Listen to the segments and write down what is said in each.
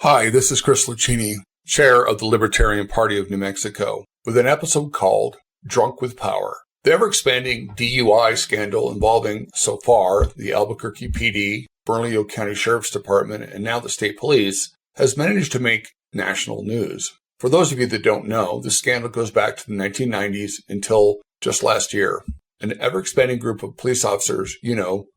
Hi, this is Chris Luchini, chair of the Libertarian Party of New Mexico, with an episode called Drunk with Power. The ever-expanding DUI scandal involving, so far, the Albuquerque PD, Bernalillo County Sheriff's Department, and now the state police, has managed to make national news. For those of you that don't know, this scandal goes back to the 1990s until just last year. An ever-expanding group of police officers,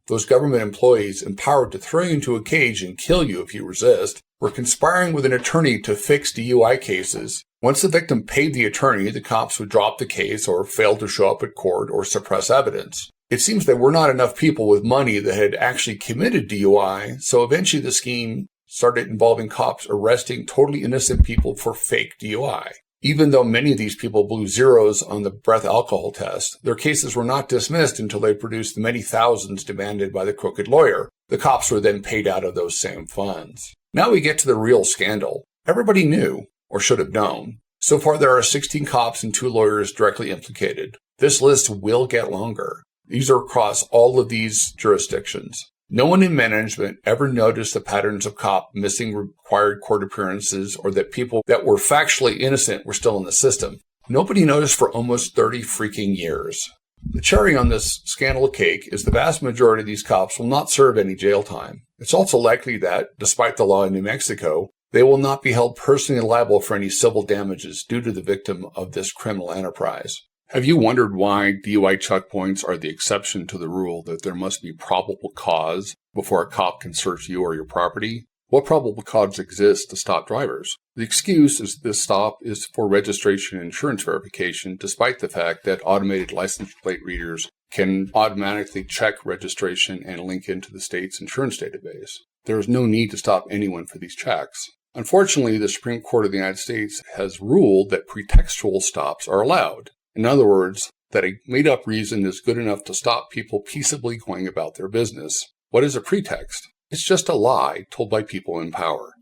those government employees empowered to throw you into a cage and kill you if you resist, were conspiring with an attorney to fix DUI cases. Once the victim paid the attorney, the cops would drop the case or fail to show up at court or suppress evidence. It seems there were not enough people with money that had actually committed DUI, so eventually the scheme started involving cops arresting totally innocent people for fake DUI. Even though many of these people blew zeros on the breath alcohol test, their cases were not dismissed until they produced the many thousands demanded by the crooked lawyer. The cops were then paid out of those same funds. Now we get to the real scandal. Everybody knew, or should have known. So far there are 16 cops and 2 lawyers directly implicated. This list will get longer. These are across all of these jurisdictions. No one in management ever noticed the patterns of cop missing required court appearances or that people that were factually innocent were still in the system. Nobody noticed for almost 30 freaking years. The cherry on this scandal cake is the vast majority of these cops will not serve any jail time. It's also likely that, despite the law in New Mexico, they will not be held personally liable for any civil damages due to the victim of this criminal enterprise. Have you wondered why DUI checkpoints are the exception to the rule that there must be probable cause before a cop can search you or your property? What probable cause exists to stop drivers? The excuse is this stop is for registration and insurance verification, despite the fact that automated license plate readers can automatically check registration and link into the state's insurance database. There is no need to stop anyone for these checks. Unfortunately, the Supreme Court of the United States has ruled that pretextual stops are allowed. In other words, that a made-up reason is good enough to stop people peaceably going about their business. What is a pretext? It's just a lie told by people in power.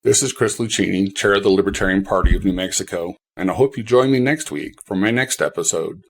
This is Chris Luchini, chair of the Libertarian Party of New Mexico, and I hope you join me next week for my next episode